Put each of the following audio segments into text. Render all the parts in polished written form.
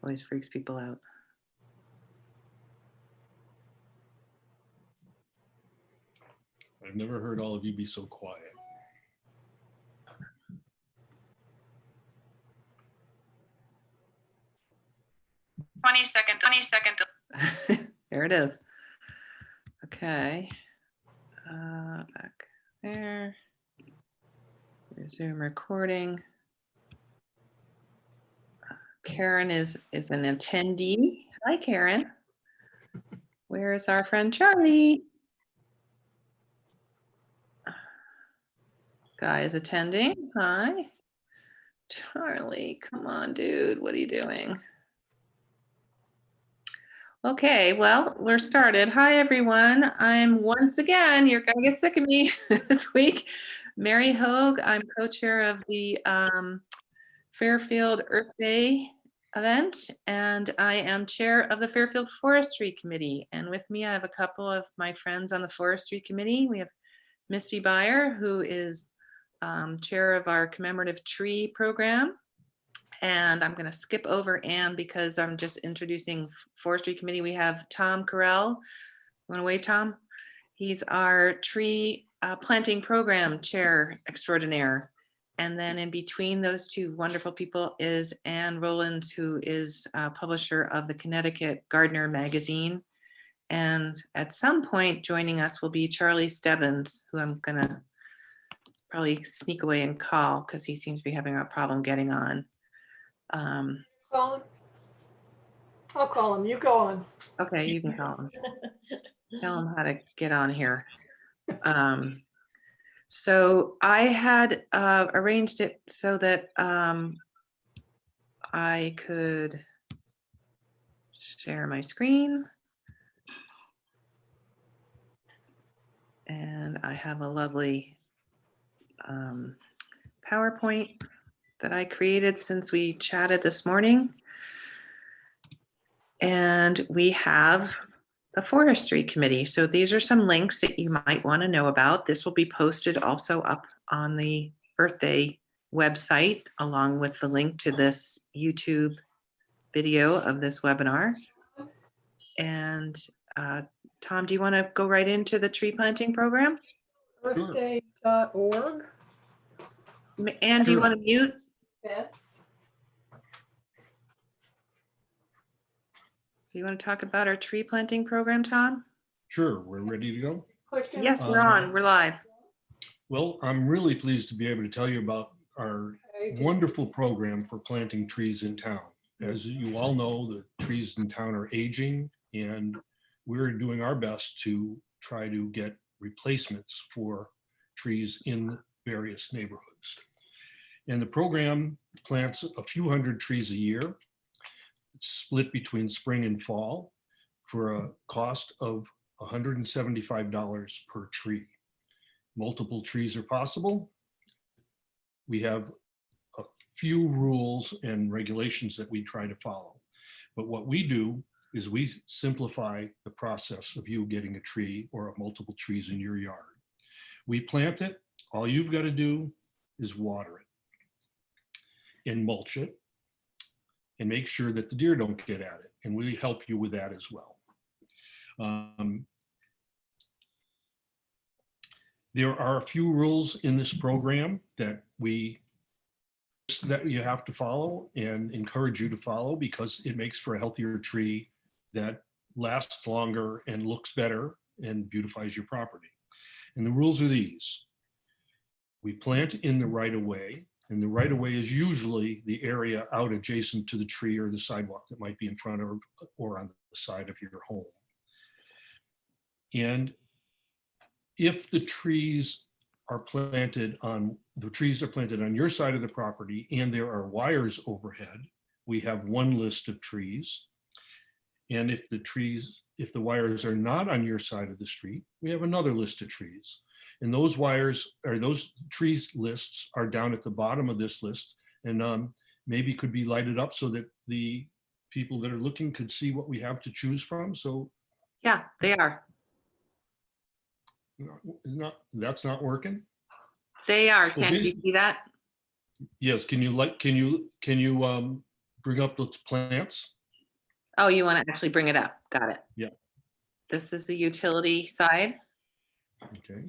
Always freaks people out. I've never heard all of you be so quiet. Twenty second. There it is. Okay. Back there. Resume recording. Karen is an attendee. Hi, Karen. Where is our friend Charlie? Guy is attending. Hi. Charlie, come on, dude. What are you doing? Okay, well, we're started. Hi, everyone. I'm once again, you're going to get sick of me this week, Mary Hogue. I'm co-chair of the Fairfield Earth Day event, and I am chair of the Fairfield Forestry Committee. And with me, I have a couple of my friends on the Forestry Committee. We have Misty Beyer, who is chair of our commemorative tree program. And I'm going to skip over Anne because I'm just introducing Forestry Committee. We have Tom Carell. You want to wave, Tom? He's our tree planting program chair extraordinaire. And then in between those two wonderful people is Anne Rowland, who is publisher of the Connecticut Gardener magazine. And at some point joining us will be Charlie Stebbins, who I'm going to probably sneak away and call because he seems to be having a problem getting on. Call him. I'll call him. You go on. Okay, you can call him. Tell him how to get on here. So I had arranged it so that I could share my screen. And I have a lovely PowerPoint that I created since we chatted this morning. And we have the Forestry Committee. So these are some links that you might want to know about. This will be posted also up on the Earth Day website, along with the link to this YouTube video of this webinar. And Tom, do you want to go right into the tree planting program? Earthday.org. Anne, do you want to mute? That's So you want to talk about our tree planting program, Tom? Sure, we're ready to go. Yes, we're on. We're live. Well, I'm really pleased to be able to tell you about our wonderful program for planting trees in town. As you all know, the trees in town are aging, and we're doing our best to try to get replacements for trees in various neighborhoods. And the program plants a few hundred trees a year. It's split between spring and fall for a cost of $175 per tree. Multiple trees are possible. We have a few rules and regulations that we try to follow. But what we do is we simplify the process of you getting a tree or multiple trees in your yard. We plant it. All you've got to do is water it and mulch it and make sure that the deer don't get at it. And we help you with that as well. There are a few rules in this program that you have to follow and encourage you to follow, because it makes for a healthier tree that lasts longer and looks better and beautifies your property. And the rules are these. We plant in the right of way, and the right of way is usually the area out adjacent to the tree or the sidewalk that might be in front of or on the side of your home. And if the trees are planted on your side of the property and there are wires overhead, we have one list of trees. And if the wires are not on your side of the street, we have another list of trees. And those trees lists are down at the bottom of this list, and maybe could be lighted up so that the people that are looking could see what we have to choose from. So yeah, they are. That's not working. They are. Well, Can't you see that? Yes. Can you bring up the plants. Oh, you want to actually bring it up. Got it. Yeah. This is the utility side. Okay.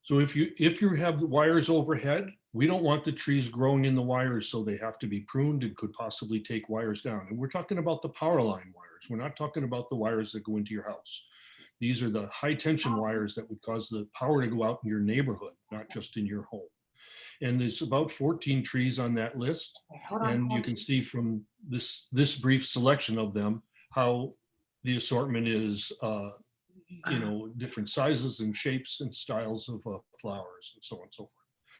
So if you have the wires overhead, we don't want the trees growing in the wires, so they have to be pruned and could possibly take wires down. And we're talking about the power line wires. We're not talking about the wires that go into your house. These are the high tension wires that would cause the power to go out in your neighborhood, not just in your home. And there's about 14 trees on that list. And you can see from this brief selection of them, how the assortment is, different sizes and shapes and styles of flowers and so on and so forth.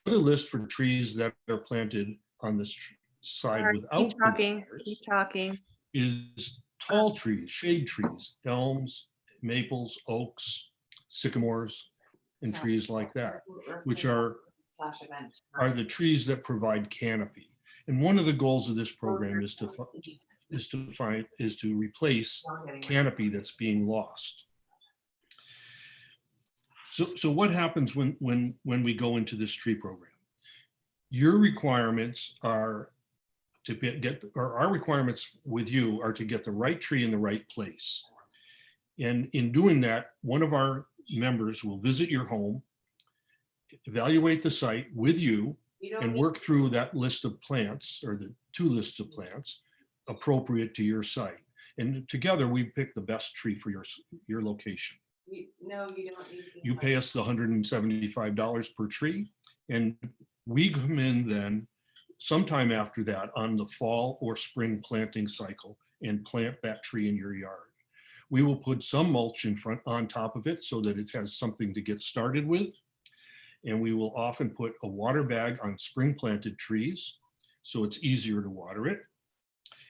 The list for trees that are planted on this side Sorry, without keep talking. the wires Keep talking. is tall trees, shade trees, elms, maples, oaks, sycamores, and trees like that, which are the trees that provide canopy. And one of the goals of this program is to replace canopy that's being lost. So what happens when we go into this tree program? Your requirements are to our requirements with you are to get the right tree in the right place. And in doing that, one of our members will visit your home, evaluate the site with you, and work through that list of plants, or the 2 lists of plants appropriate to your site. And together we pick the best tree for your location. No, you don't need to. You pay us the $175 per tree, and we come in then sometime after that on the fall or spring planting cycle and plant that tree in your yard. We will put some mulch on top of it so that it has something to get started with. And we will often put a water bag on spring planted trees so it's easier to water it.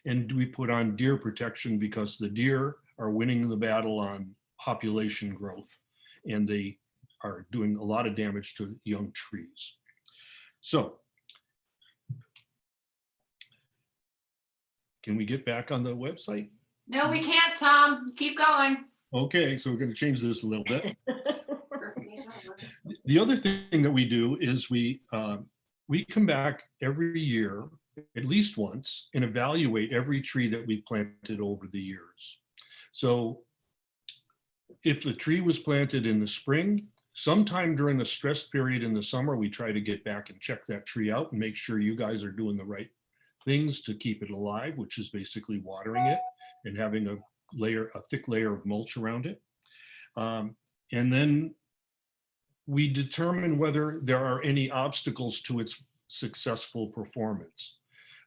And we put on deer protection because the deer are winning the battle on population growth, and they are doing a lot of damage to young trees. So can we get back on the website? No, we can't, Tom. Keep going. Okay, so we're going to change this a little bit. The other thing that we do is we come back every year, at least once, and evaluate every tree that we've planted over the years. So if the tree was planted in the spring, sometime during the stress period in the summer, we try to get back and check that tree out and make sure you guys are doing the right things to keep it alive, which is basically watering it and having a thick layer of mulch around it. And then we determine whether there are any obstacles to its successful performance.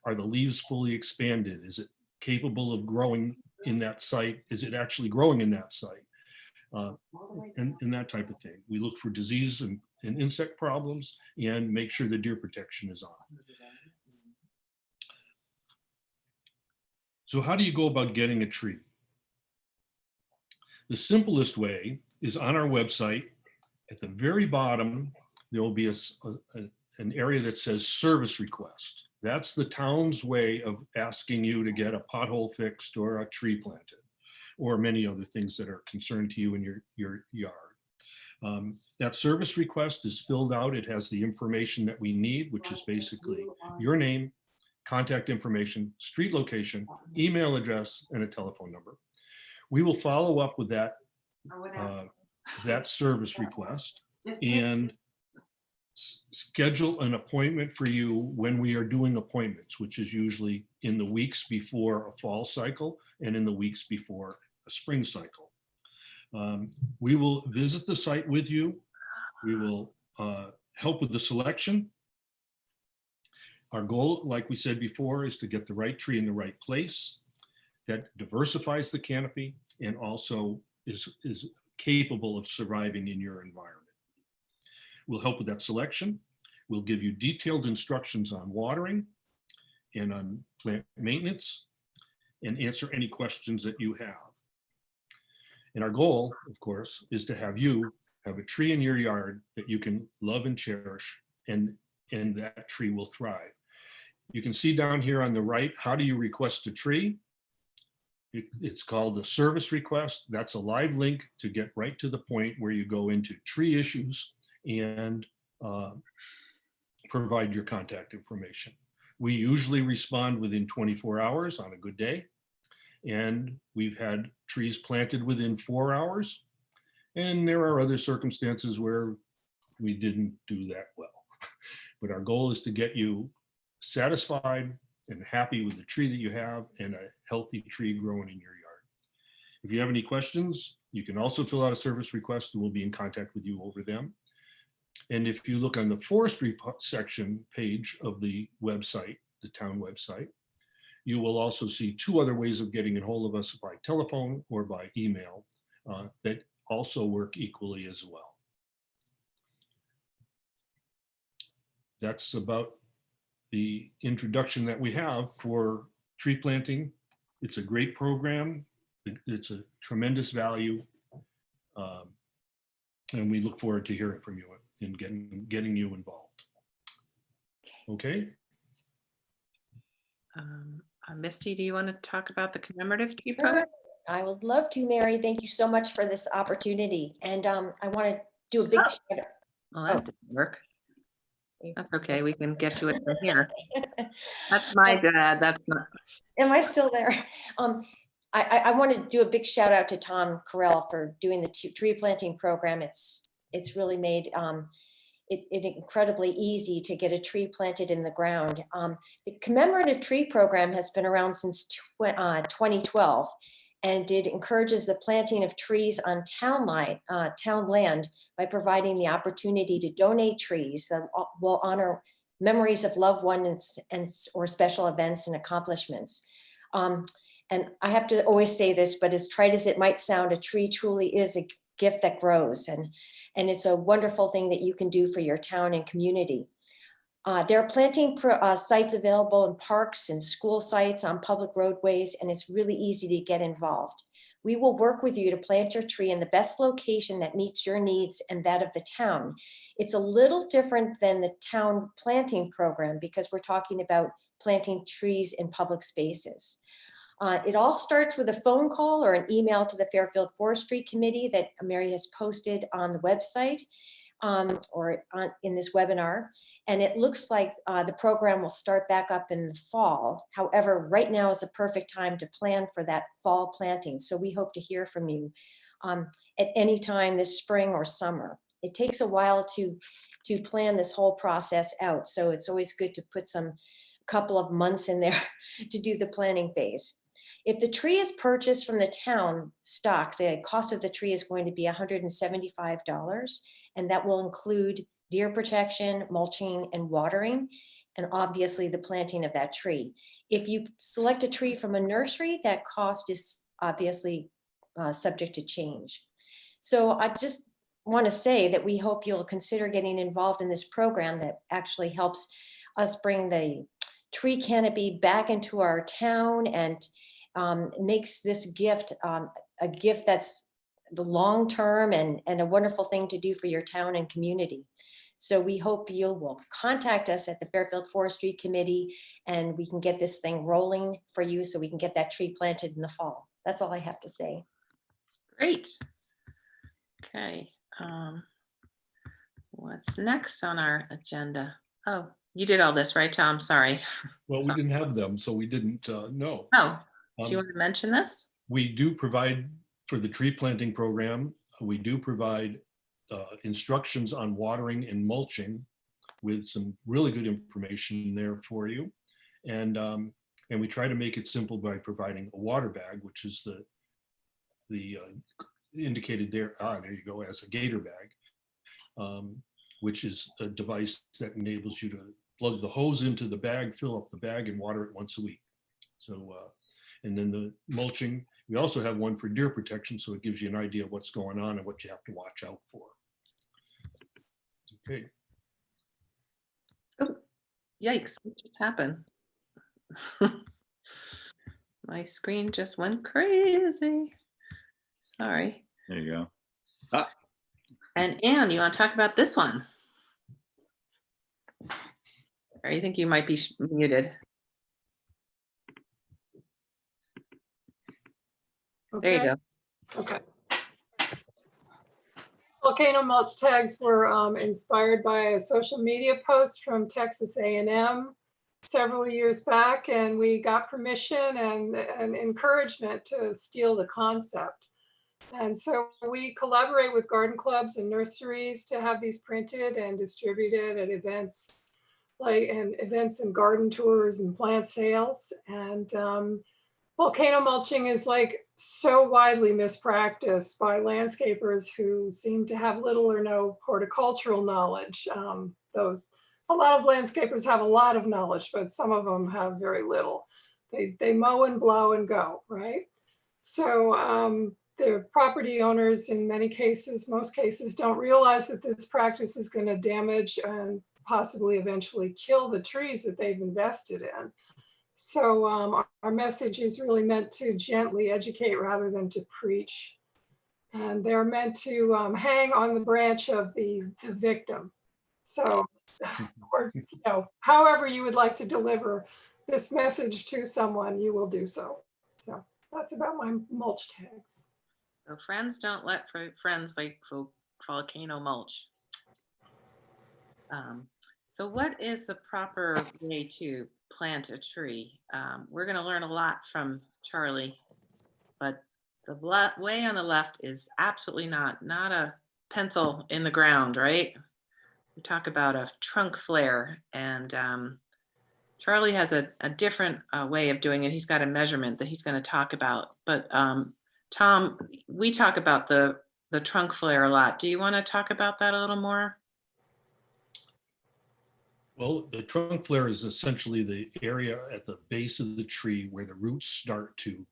Are the leaves fully expanded? Is it capable of growing in that site? Is it actually growing in that site? And that type of thing. We look for disease and insect problems and make sure the deer protection is on. So how do you go about getting a tree? The simplest way is on our website. At the very bottom, there will be an area that says service request. That's the town's way of asking you to get a pothole fixed or a tree planted, or many other things that are concerned to you in your yard. That service request is filled out. It has the information that we need, which is basically your name, contact information, street location, email address, and a telephone number. We will follow up with that service request and schedule an appointment for you when we are doing appointments, which is usually in the weeks before a fall cycle and in the weeks before a spring cycle. We will visit the site with you. We will help with the selection. Our goal, like we said before, is to get the right tree in the right place that diversifies the canopy and also is capable of surviving in your environment. We'll help with that selection. We'll give you detailed instructions on watering and on plant maintenance and answer any questions that you have. And our goal, of course, is to have you have a tree in your yard that you can love and cherish, and that tree will thrive. You can see down here on the right, how do you request a tree? It's called the service request. That's a live link to get right to the point where you go into tree issues and provide your contact information. We usually respond within 24 hours on a good day. And we've had trees planted within 4 hours. And there are other circumstances where we didn't do that well. But our goal is to get you satisfied and happy with the tree that you have and a healthy tree growing in your yard. If you have any questions, you can also fill out a service request and we'll be in contact with you over them. And if you look on the forestry section page of the website, the town website, you will also see 2 other ways of getting a hold of us, by telephone or by email, that also work equally as well. That's about the introduction that we have for tree planting. It's a great program. It's a tremendous value. And we look forward to hearing from you and getting you involved. Okay. Misty, do you want to talk about the commemorative tree program? I would love to, Mary. Thank you so much for this opportunity. And I want to do a big shout out. Well, that didn't work. That's okay. We can get to it from here. That's my dad. That's not. Am I still there? I want to do a big shout out to Tom Carell for doing the tree planting program. It's really made it incredibly easy to get a tree planted in the ground. The commemorative tree program has been around since 2012, and it encourages the planting of trees on town land by providing the opportunity to donate trees that will honor memories of loved ones or special events and accomplishments. And I have to always say this, but as trite as it might sound, a tree truly is a gift that grows, and it's a wonderful thing that you can do for your town and community. There are planting sites available in parks and school sites, on public roadways, and it's really easy to get involved. We will work with you to plant your tree in the best location that meets your needs and that of the town. It's a little different than the town planting program because we're talking about planting trees in public spaces. It all starts with a phone call or an email to the Fairfield Forestry Committee that Mary has posted on the website in this webinar. And it looks like the program will start back up in the fall. However, right now is a perfect time to plan for that fall planting. So we hope to hear from you at any time this spring or summer. It takes a while to plan this whole process out. So it's always good to put some couple of months in there to do the planning phase. If the tree is purchased from the town stock, the cost of the tree is going to be $175, and that will include deer protection, mulching, and watering, and obviously the planting of that tree. If you select a tree from a nursery, that cost is obviously subject to change. So I just want to say that we hope you'll consider getting involved in this program that actually helps us bring the tree canopy back into our town and makes this gift a gift that's the long term and a wonderful thing to do for your town and community. So we hope you will contact us at the Fairfield Forestry Committee and we can get this thing rolling for you so we can get that tree planted in the fall. That's all I have to say. Great. Okay. What's next on our agenda? Oh, you did all this, right, Tom? Sorry. Well, we didn't have them, so we didn't know. Oh, do you want to mention this? We do provide, for the tree planting program, we do provide instructions on watering and mulching with some really good information there for you. And we try to make it simple by providing a water bag, which is the indicated there, there you go, as a gator bag, which is a device that enables you to plug the hose into the bag, fill up the bag, and water it once a week. So, and then the mulching, we also have one for deer protection, so it gives you an idea of what's going on and what you have to watch out for. Okay. Oh, yikes, what just happened? My screen just went crazy. Sorry. There you go. Ah. And Anne, you want to talk about this one? Or you think you might be muted? There you go. Okay. Volcano mulch tags were inspired by a social media post from Texas A&M. several years back, and we got permission and encouragement to steal the concept. And so we collaborate with garden clubs and nurseries to have these printed and distributed at events, like and events and garden tours and plant sales. And volcano mulching is like so widely mispracticed by landscapers who seem to have little or no horticultural knowledge. Though a lot of landscapers have a lot of knowledge, but some of them have very little. They mow and blow and go, right? So the property owners in many cases, most cases, don't realize that this practice is going to damage and possibly eventually kill the trees that they've invested in. So our message is really meant to gently educate rather than to preach. And they're meant to hang on the branch of the victim. So, or, you know, however you would like to deliver this message to someone, you will do so. So that's about my mulch tags. So friends don't let friends volcano mulch. So what is the proper way to plant a tree? We're going to learn a lot from Charlie, but the way on the left is absolutely not a pencil in the ground, right? We talk about a trunk flare, and Charlie has a different way of doing it. He's got a measurement that he's going to talk about. But Tom, we talk about the trunk flare a lot. Do you want to talk about that a little more? Well, the trunk flare is essentially the area at the base of the tree where the roots start to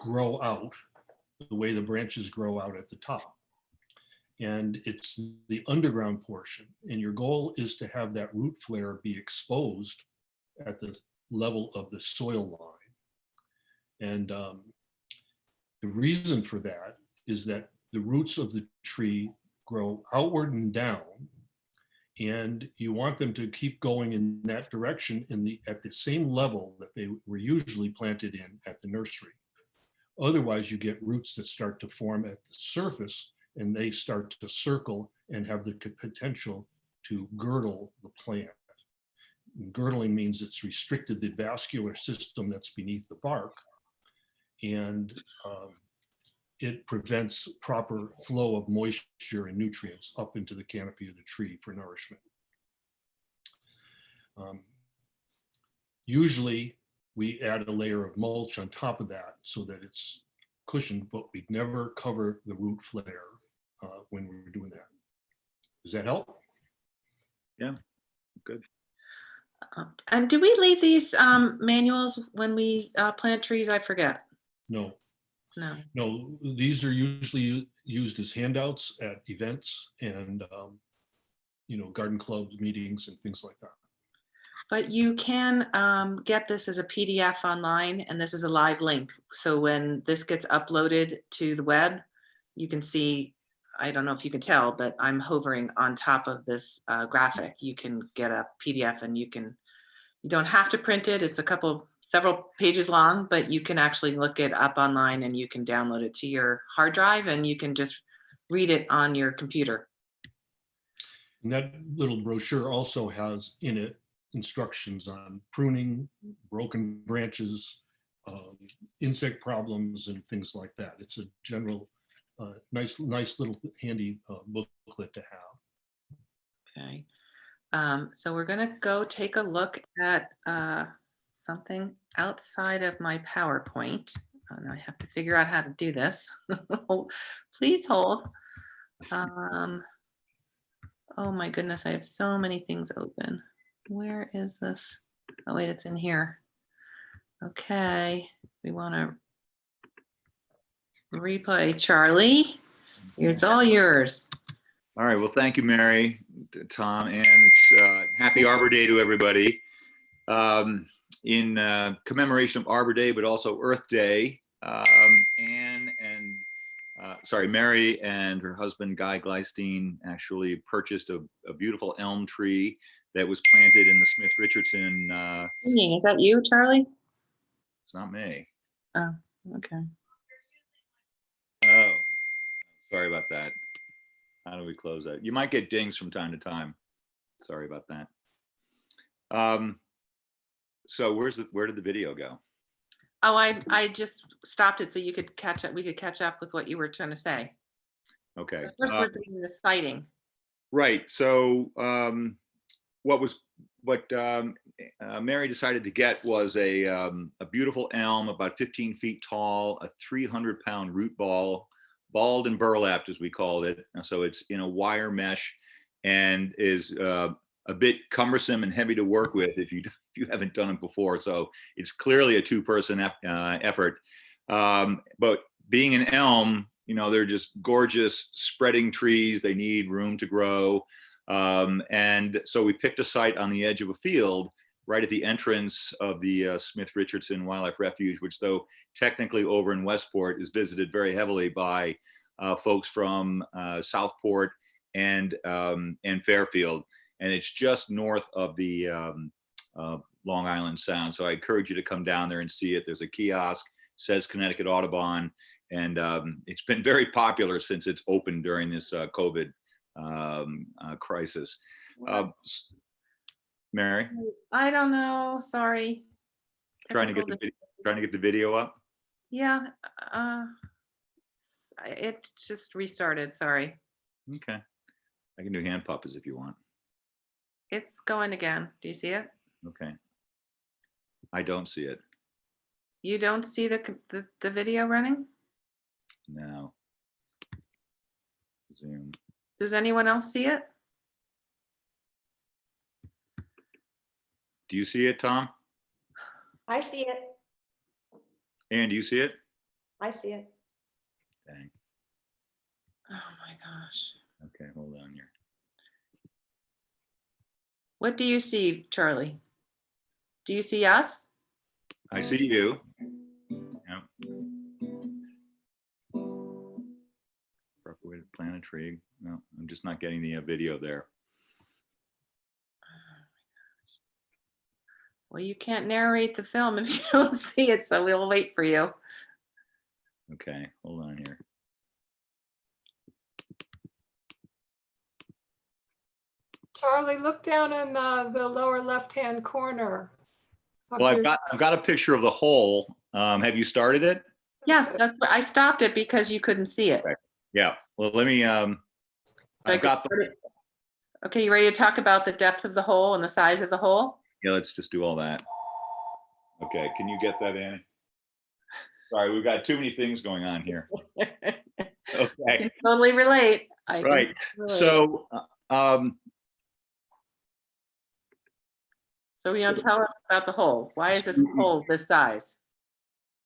grow out, the way the branches grow out at the top. And it's the underground portion. And your goal is to have that root flare be exposed at the level of the soil line. And the reason for that is that the roots of the tree grow outward and down, and you want them to keep going in that direction at the same level that they were usually planted in at the nursery. Otherwise, you get roots that start to form at the surface, and they start to circle and have the potential to girdle the plant. And girdling means it's restricted the vascular system that's beneath the bark, and it prevents proper flow of moisture and nutrients up into the canopy of the tree for nourishment. Usually we add a layer of mulch on top of that so that it's cushioned, but we never cover the root flare when we're doing that. Does that help? Yeah, good. And do we leave these manuals when we plant trees? I forget. No. No. No, these are usually used as handouts at events and, garden clubs, meetings and things like that. But you can get this as a PDF online, and this is a live link. So when this gets uploaded to the web, you can see, I don't know if you can tell, but I'm hovering on top of this graphic. You can get a PDF, and you don't have to print it. It's several pages long, but you can actually look it up online, and you can download it to your hard drive, and you can just read it on your computer. And that little brochure also has in it instructions on pruning, broken branches, insect problems, and things like that. It's a general, nice little handy booklet to have. Okay. So we're going to go take a look at something outside of my PowerPoint. And I have to figure out how to do this. Please hold. Oh my goodness, I have so many things open. Where is this? Oh wait, it's in here. Okay, we want to replay. Charlie, it's all yours. All right, well, thank you, Mary, Tom, and it's happy Arbor Day to everybody. In commemoration of Arbor Day, but also Earth Day, Mary and her husband, Guy Gleistein, actually purchased a beautiful elm tree that was planted in the Smith-Richardson. Is that you, Charlie? It's not me. Oh, okay. Oh, sorry about that. How do we close that? You might get dings from time to time. Sorry about that. So where did the video go? Oh, I just stopped it so you could catch up. We could catch up with what you were trying to say. Okay. So first, we're doing the sighting. Right. So what Mary decided to get was a beautiful elm, about 15 feet tall, a 300-pound root ball, balled and burlapped, as we called it. So it's in a wire mesh and is a bit cumbersome and heavy to work with if you haven't done it before. So it's clearly a two-person effort. But being an elm, you know, they're just gorgeous spreading trees. They need room to grow. And so we picked a site on the edge of a field right at the entrance of the Smith Richardson Wildlife Refuge, which, though technically over in Westport, is visited very heavily by folks from Southport and Fairfield. And it's just north of the Long Island Sound. So I encourage you to come down there and see it. There's a kiosk, says Connecticut Audubon, and it's been very popular since it's opened during this COVID crisis. Mary, I don't know. Sorry. trying to get the video up. Yeah. It just restarted. Sorry. Okay, I can do hand puppets if you want. It's going again. Do you see it? Okay, I don't see it. You don't see the video running? No. Zoom. Does anyone else see it? Do you see it, Tom? I see it. Ann, do you see it? I see it. Dang. Oh my gosh. Okay, hold on here. What do you see, Charlie? Do you see us? I see you. Yep. Proper way to plant a tree. No, I'm just not getting the video there. Well, you can't narrate the film if you don't see it, so we'll wait for you. Okay, hold on here. Charlie, look down in the lower left-hand corner. of Well, your- I've got a picture of the hole. Have you started it? Yes, that's what I stopped it because you couldn't see it. Okay. Yeah. Well, let me. I've got the. Okay, you ready to talk about the depth of the hole and the size of the hole? Yeah, let's just do all that. Okay, can you get that, Annie? Sorry, we've got too many things going on here. I Okay, can totally relate. I can right. relate. So, So you don't tell us about the hole. Why is this hole this size?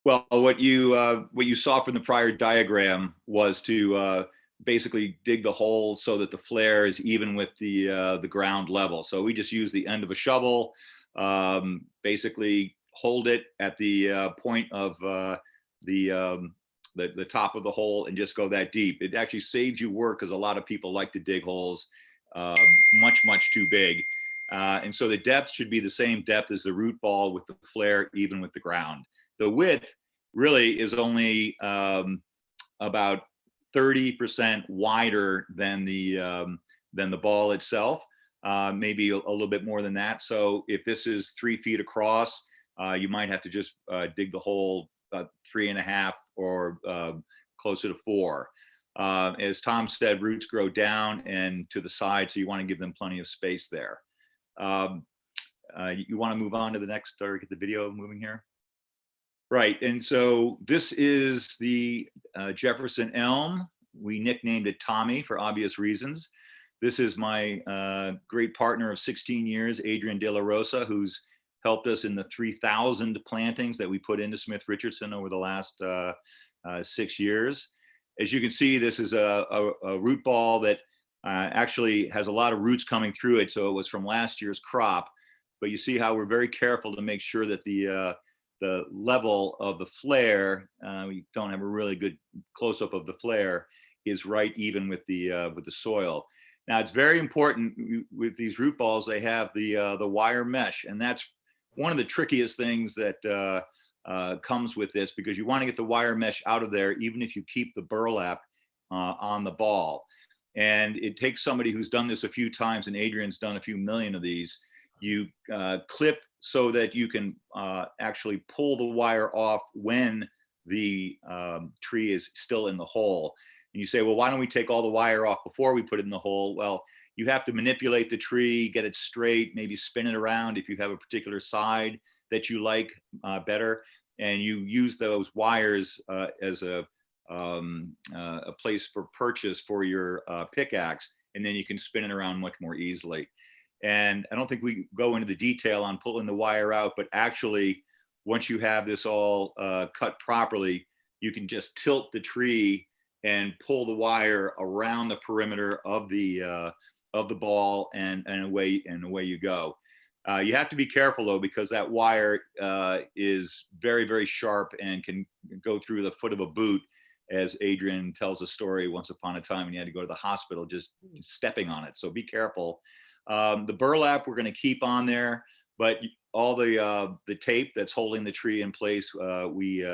well, what you saw from the prior diagram was to basically dig the hole so that the flare is even with the ground level. So we just use the end of a shovel, basically hold it at the point of the top of the hole and just go that deep. It actually saves you work because a lot of people like to dig holes much too big. And so the depth should be the same depth as the root ball with the flare, even with the ground. The width really is only about 30% wider than the ball itself, maybe a little bit more than that. So if this is 3 feet across, you might have to just dig the hole 3.5 or closer to 4. As Tom said, roots grow down and to the side, so you want to give them plenty of space there. You want to move on to the next, or get the video moving here? Right, and so this is the Jefferson elm. We nicknamed it Tommy for obvious reasons. This is my great partner of 16 years, Adrian De La Rosa, who's helped us in the 3,000 plantings that we put into Smith Richardson over the last 6 years. As you can see, this is a root ball that actually has a lot of roots coming through it, so it was from last year's crop. But you see how we're very careful to make sure that the level of the flare, we don't have a really good close-up of the flare, is right even with the soil. Now it's very important with these root balls, they have the wire mesh, and that's one of the trickiest things that comes with this, because you want to get the wire mesh out of there even if you keep the burlap on the ball. And it takes somebody who's done this a few times, and Adrian's done a few million of these, You clip so that you can actually pull the wire off when the tree is still in the hole. And you say, well, why don't we take all the wire off before we put it in the hole? Well, you have to manipulate the tree, get it straight, maybe spin it around if you have a particular side that you like better. And you use those wires as a place for purchase for your pickaxe, and then you can spin it around much more easily. And I don't think we go into the detail on pulling the wire out, but actually, once you have this all cut properly, you can just tilt the tree and pull the wire around the perimeter of the ball, and away you go. You have to be careful though, because that wire is very, very sharp and can go through the foot of a boot, as Adrian tells a story once upon a time when he had to go to the hospital just stepping on it. So be careful. The burlap we're going to keep on there, but all the tape that's holding the tree in place, we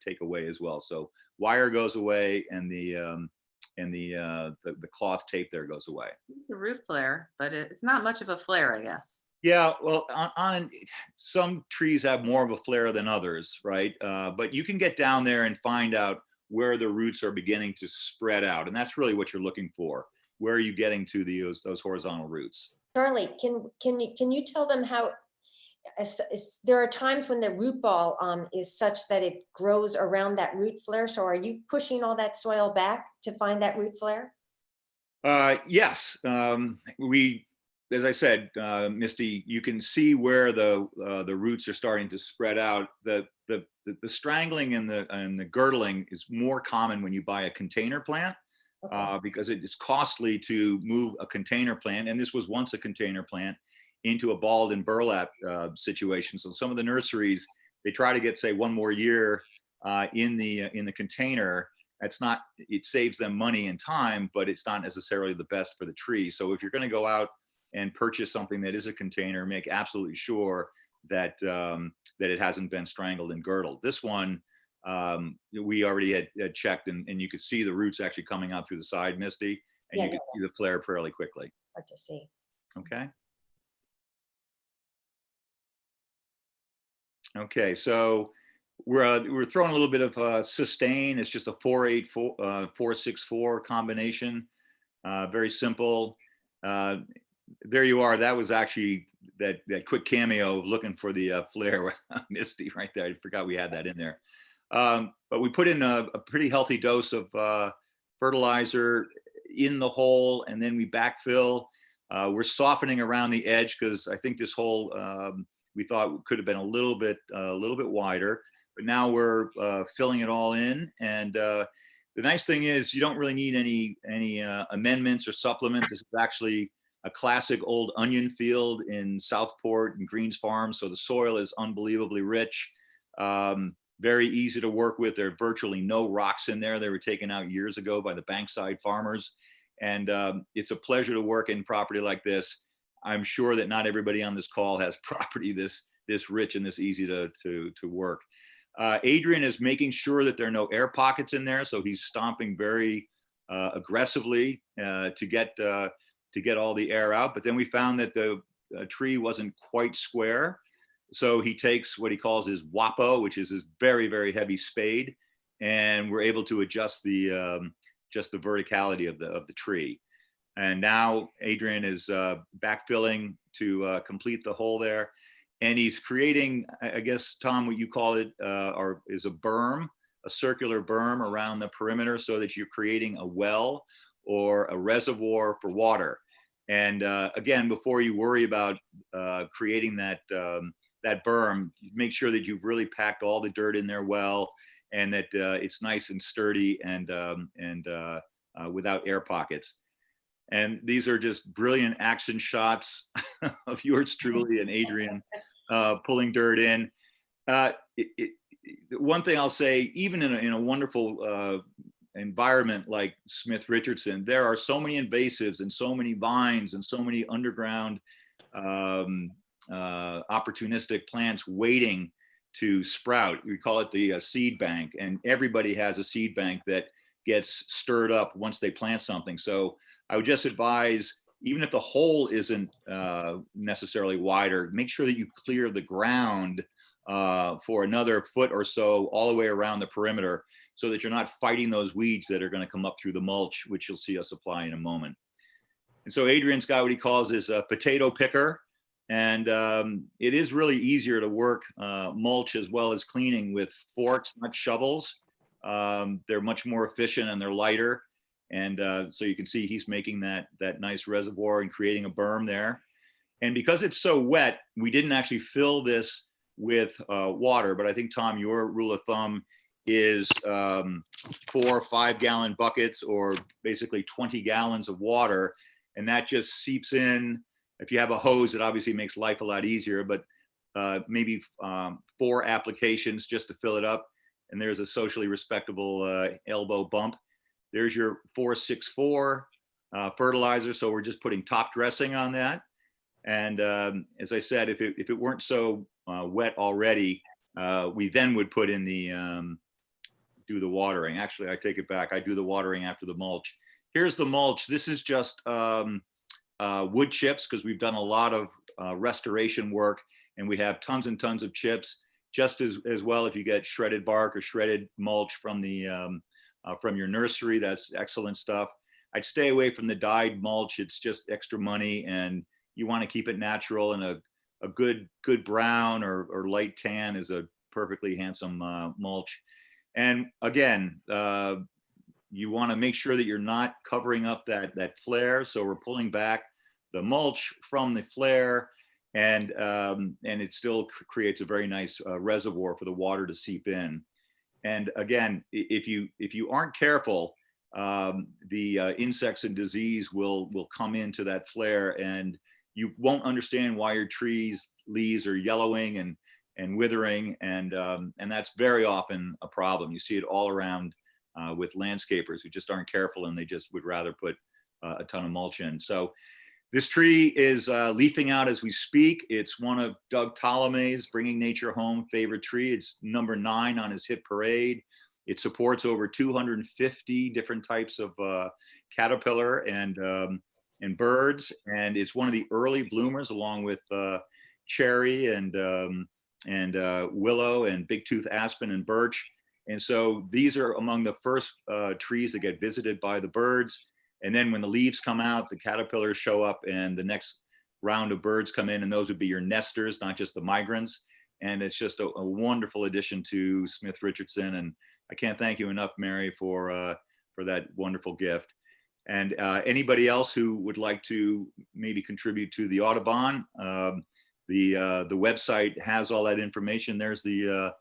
take away as well. So wire goes away, and the cloth tape there goes away. It's a root flare, but it's not much of a flare, I guess. Yeah, well, some trees have more of a flare than others, right? But you can get down there and find out where the roots are beginning to spread out, and that's really what you're looking for. Where are you getting to those horizontal roots? Charlie, can you tell them how, there are times when the root ball is such that it grows around that root flare. So are you pushing all that soil back to find that root flare? Yes, as I said, Misty, you can see where the roots are starting to spread out. The strangling and the girdling is more common when you buy a container plant. Okay. Because it is costly to move a container plant, and this was once a container plant, into a balled and burlap situation. So some of the nurseries, they try to get, say, one more year in the container. That's not, it saves them money and time, but it's not necessarily the best for the tree. So if you're going to go out and purchase something that is a container, make absolutely sure that that it hasn't been strangled and girdled. This one, we already had checked, and you could see the roots actually coming out through the side, Misty, and you could see the flare fairly quickly. Hard to see. Okay. Okay, so we're throwing a little bit of sustain. It's just a 4-8-4 4-6-4 combination. Very simple. There you are. That was actually that quick cameo of looking for the flare, Misty, right there. I forgot we had that in there. But we put in a pretty healthy dose of fertilizer in the hole, and then we backfill. We're softening around the edge because I think this hole we thought could have been a little bit wider, but now we're filling it all in. And the nice thing is you don't really need any amendments or supplements. This is actually a classic old onion field in Southport and Greens Farm, so the soil is unbelievably rich. Very easy to work with. There are virtually no rocks in there. They were taken out years ago by the Bankside farmers. And it's a pleasure to work in property like this. I'm sure that not everybody on this call has property this rich and this easy to work. Adrian is making sure that there are no air pockets in there. So he's stomping very aggressively to get all the air out. But then we found that the tree wasn't quite square. So he takes what he calls his WAPO, which is his very, very heavy spade, and we're able to adjust the just the verticality of the tree. And now Adrian is backfilling to complete the hole there, and he's creating, I guess, Tom, what you call it, is a berm, a circular berm around the perimeter, so that you're creating a well or a reservoir for water. And again, before you worry about creating that that berm, make sure that you've really packed all the dirt in there well, and that it's nice and sturdy and without air pockets. And these are just brilliant action shots of yours truly and Adrian pulling dirt in. One thing I'll say, even in a wonderful environment like Smith Richardson, there are so many invasives and so many vines and so many underground opportunistic plants waiting to sprout. We call it the seed bank, and everybody has a seed bank that gets stirred up once they plant something. So I would just advise, even if the hole isn't necessarily wider, make sure that you clear the ground for another foot or so all the way around the perimeter, so that you're not fighting those weeds that are going to come up through the mulch, which you'll see us apply in a moment. And so Adrian's got what he calls his potato picker. And it is really easier to work mulch as well as cleaning with forks, not shovels. They're much more efficient and they're lighter. And so you can see he's making that nice reservoir and creating a berm there. And because it's so wet, we didn't actually fill this with water, but I think, Tom, your rule of thumb is 4 or 5 gallon buckets, or basically 20 gallons of water. And that just seeps in. If you have a hose, it obviously makes life a lot easier, but maybe 4 applications just to fill it up. And there's a socially respectable elbow bump. There's your 464 fertilizer. So we're just putting top dressing on that. And as I said, if it weren't so wet already, we then would put in the, do the watering. Actually, I take it back. I do the watering after the mulch. Here's the mulch. This is just wood chips, because we've done a lot of restoration work, and we have tons and tons of chips. Just as well, if you get shredded bark or shredded mulch from the from your nursery, that's excellent stuff. I'd stay away from the dyed mulch. It's just extra money, and you want to keep it natural. And a good brown or light tan is a perfectly handsome mulch. And again, you want to make sure that you're not covering up that flare. So we're pulling back the mulch from the flare, and it still creates a very nice reservoir for the water to seep in. And again, if you aren't careful, the insects and disease will come into that flare, and you won't understand why your trees leaves are yellowing and withering, and that's very often a problem. You see it all around with landscapers who just aren't careful, and they just would rather put a ton of mulch in. So this tree is leafing out as we speak. It's one of Doug Ptolemy's Bringing Nature Home favorite tree. It's number 9 on his hit parade. It supports over 250 different types of caterpillar and birds, and it's one of the early bloomers, along with cherry and willow and big tooth aspen and birch. And so these are among the first trees that get visited by the birds. And then when the leaves come out, the caterpillars show up, and the next round of birds come in, and those would be your nesters, not just the migrants. And it's just a wonderful addition to Smith Richardson. And I can't thank you enough, Mary, for that wonderful gift. And anybody else who would like to maybe contribute to the Audubon, the website has all that information. There's the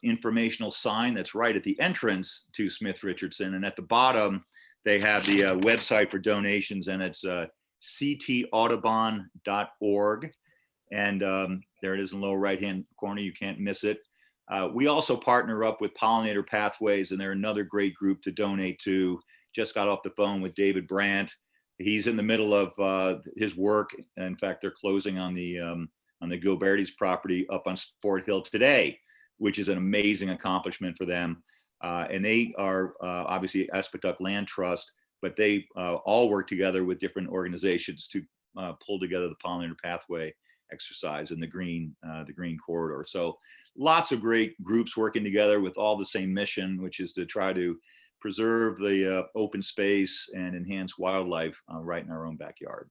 informational sign that's right at the entrance to Smith Richardson, and at the bottom they have the website for donations, and it's ctaudubon.org. And there it is in the lower right hand corner. You can't miss it. We also partner up with Pollinator Pathways, and they're another great group to donate to. Just got off the phone with David Brandt. He's in the middle of his work. In fact, they're closing on the Gilberti's property up on Sport Hill today, which is an amazing accomplishment for them. And they are obviously Aspetuck Land Trust, but they all work together with different organizations to pull together the Pollinator Pathway exercise in the green corridor. So lots of great groups working together with all the same mission, which is to try to preserve the open space and enhance wildlife right in our own backyard.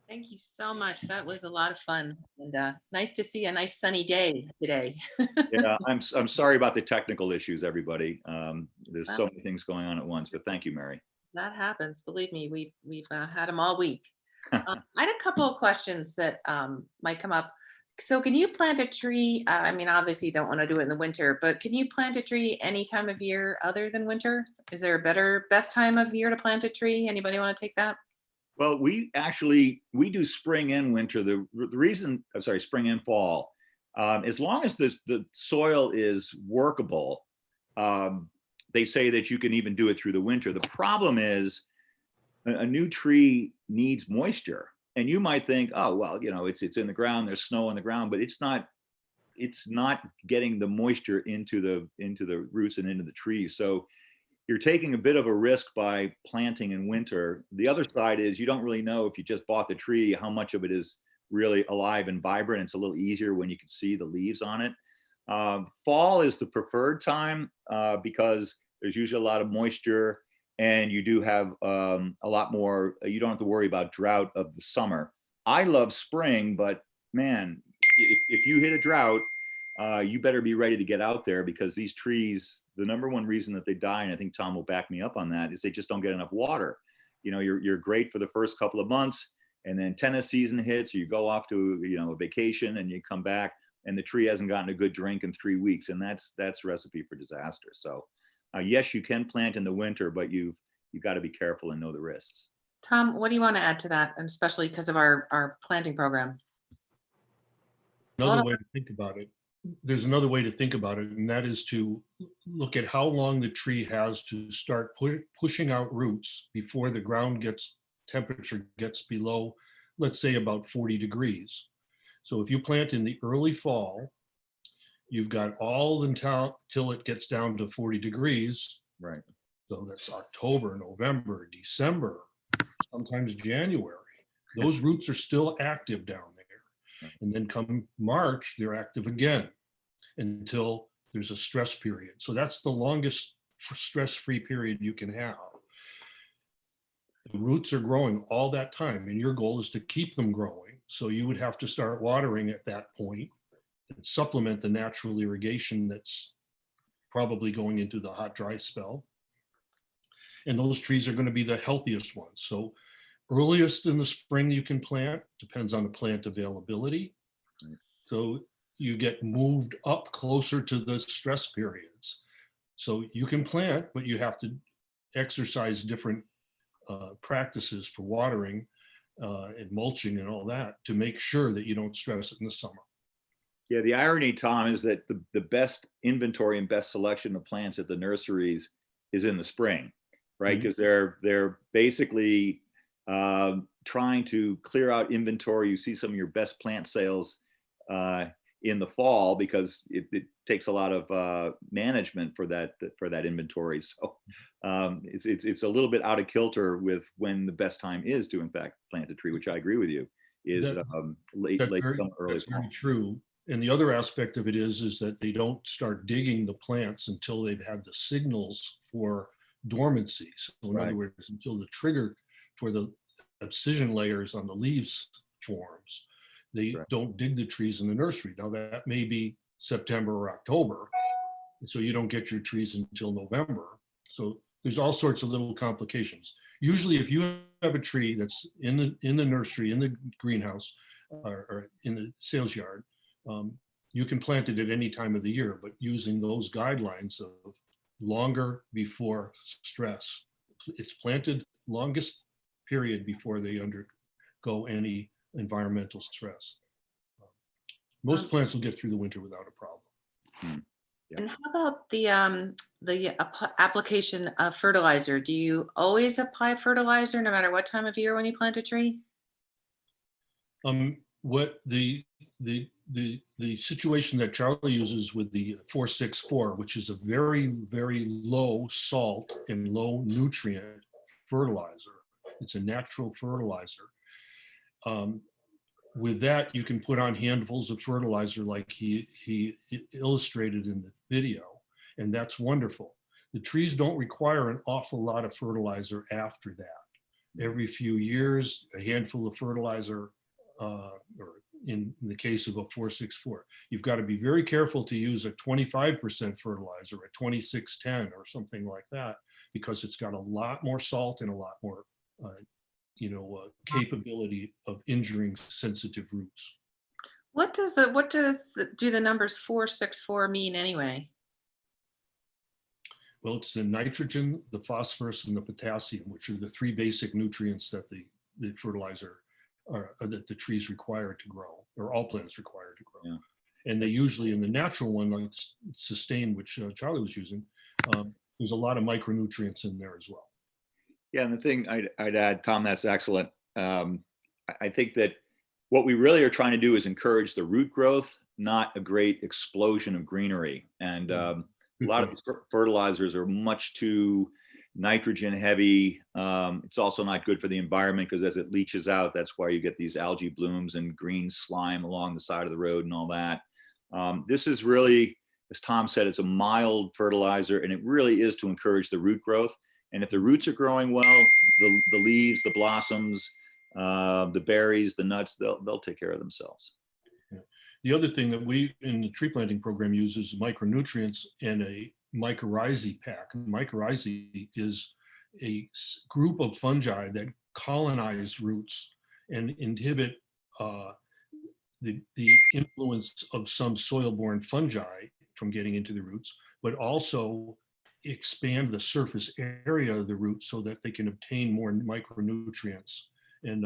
Thank you so much. That was a lot of fun, and nice to see a nice sunny day today. Yeah, I'm sorry about the technical issues, everybody. There's so many things going on at once, but thank you, Mary. That happens. Believe me, we've had them all week. I had a couple of questions that might come up. So can you plant a tree? I mean, obviously you don't want to do it in the winter, but can you plant a tree any time of year other than winter? Is there a best time of year to plant a tree? Anybody want to take that? Well, we do spring and winter. The reason, I'm sorry, spring and fall. As long as the soil is workable, they say that you can even do it through the winter. The problem is a new tree needs moisture. And you might think, oh, well, you know, it's in the ground, there's snow on the ground, but it's not getting the moisture into the roots and into the trees. So you're taking a bit of a risk by planting in winter. The other side is you don't really know if you just bought the tree, how much of it is really alive and vibrant. It's a little easier when you can see the leaves on it. Fall is the preferred time because there's usually a lot of moisture and you do have a lot more, you don't have to worry about drought of the summer. I love spring, but man, if you hit a drought, you better be ready to get out there because these trees, the number one reason that they die, and I think Tom will back me up on that, is they just don't get enough water. You know, you're great for the first couple of months, and then tennis season hits, or you go off to, you know, a vacation and you come back and the tree hasn't gotten a good drink in 3 weeks, and that's a recipe for disaster. So yes, you can plant in the winter, but you've got to be careful and know the risks. Tom, what do you want to add to that, and especially because of our planting program? Another way to think about it, there's another way to think about it, and that is to look at how long the tree has to start pushing out roots before the ground temperature gets below, let's say, about 40 degrees. So if you plant in the early fall, you've got all until it gets down to 40 degrees. Right. So that's October, November, December, sometimes January. Those roots are still active down there. And then come March, they're active again until there's a stress period. So that's the longest stress-free period you can have. The roots are growing all that time, and your goal is to keep them growing. So you would have to start watering at that point and supplement the natural irrigation that's probably going into the hot, dry spell. And those trees are going to be the healthiest ones. So earliest in the spring you can plant, depends on the plant availability. So you get moved up closer to the stress periods. So you can plant, but you have to exercise different practices for watering and mulching and all that to make sure that you don't stress it in the summer. Yeah, the irony, Tom, is that the best inventory and best selection of plants at the nurseries is in the spring, right? Because they're basically trying to clear out inventory. You see some of your best plant sales in the fall because it takes a lot of management for that inventory. So it's a little bit out of kilter with when the best time is to in fact plant a tree, which I agree with you is late summer, early that's fall. very true. And the other aspect of it is that they don't start digging the plants until they've had the signals for dormancy. So in other words, until the trigger for the abscission layers on the leaves forms, they don't dig the trees in the nursery. Now that may be September or October, so you don't get your trees until November. So there's all sorts of little complications. Usually if you have a tree that's in the nursery, in the greenhouse, or in the sales yard, you can plant it at any time of the year, but using those guidelines of longer before stress. It's planted longest period before they undergo any environmental stress. Most plants will get through the winter without a problem. Yeah. And how about the application of fertilizer? Do you always apply fertilizer no matter what time of year when you plant a tree? What the situation that Charlie uses with the 464, which is a very, very low salt and low nutrient fertilizer. It's a natural fertilizer. With that, you can put on handfuls of fertilizer like he illustrated in the video, and that's wonderful. The trees don't require an awful lot of fertilizer after that. Every few years, a handful of fertilizer, or in the case of a 464. You've got to be very careful to use a 25% fertilizer, a 2610 or something like that, because it's got a lot more salt and a lot more capability of injuring sensitive roots. What do the numbers 464 mean anyway? Well, it's the nitrogen, the phosphorus, and the potassium, which are the three basic nutrients that the fertilizer that the trees require to grow, or all plants require to grow. Yeah. And they usually, in the natural one, like Sustain, which Charlie was using, there's a lot of micronutrients in there as well. Yeah, and the thing I'd add, Tom, that's excellent. I think that what we really are trying to do is encourage the root growth, not a great explosion of greenery. And A lot of these fertilizers are much too nitrogen heavy. It's also not good for the environment because as it leaches out, that's why you get these algae blooms and green slime along the side of the road and all that. This is really, as Tom said, it's a mild fertilizer, and it really is to encourage the root growth. And if the roots are growing well, the leaves, the blossoms, the berries, the nuts, they'll take care of themselves. The other thing that we in the tree planting program use is micronutrients and a mycorrhizae pack. Mycorrhizae is a group of fungi that colonize roots and inhibit the influence of some soil-borne fungi from getting into the roots, but also expand the surface area of the root so that they can obtain more micronutrients and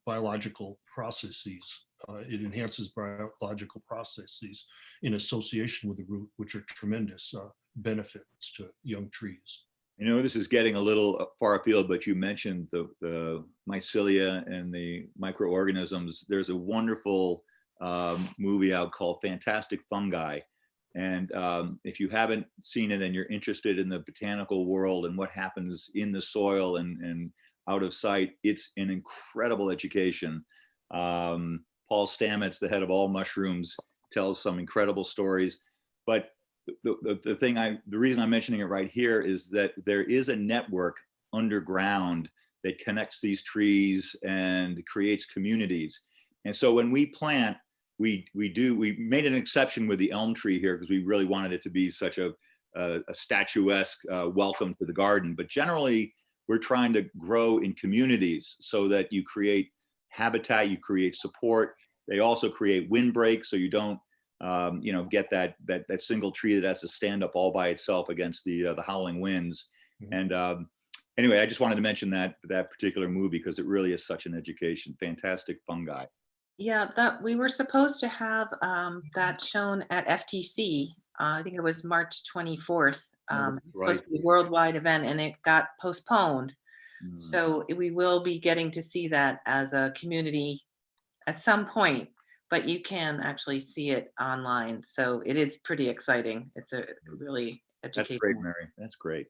biological processes. It enhances biological processes in association with the root, which are tremendous benefits to young trees. I know this is getting a little far afield, but you mentioned the mycelia and the microorganisms. There's a wonderful movie out called Fantastic Fungi. And if you haven't seen it and you're interested in the botanical world and what happens in the soil and out of sight, it's an incredible education. Paul Stamets, the head of All Mushrooms, tells some incredible stories. But the reason I'm mentioning it right here is that there is a network underground that connects these trees and creates communities. And so when we plant, we made an exception with the elm tree here because we really wanted it to be such a statuesque welcome to the garden. But generally, we're trying to grow in communities so that you create habitat, you create support. They also create windbreak, so you don't get that single tree that has to stand up all by itself against the howling winds. Mm-hmm. And anyway, I just wanted to mention that particular movie because it really is such an education. Fantastic Fungi. Yeah, that we were supposed to have that shown at FTC. I think it was March 24th. It's supposed to be a worldwide event, and it got postponed. Mm. So we will be getting to see that as a community at some point, but you can actually see it online. So it is pretty exciting. It's a really educational. That's great, Mary. That's great.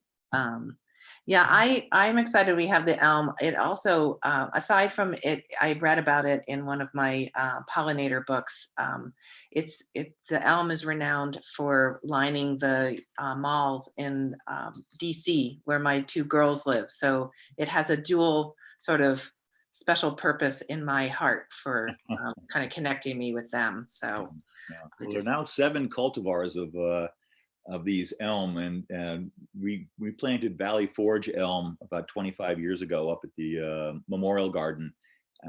Yeah, I'm excited we have the elm. It also, aside from it, I read about it in one of my pollinator books. The elm is renowned for lining the malls in DC, where my two girls live. So it has a dual sort of special purpose in my heart for kind of connecting me with them. So well, there are now 7 cultivars of these elm, and we planted Valley Forge elm about 25 years ago up at the Memorial Garden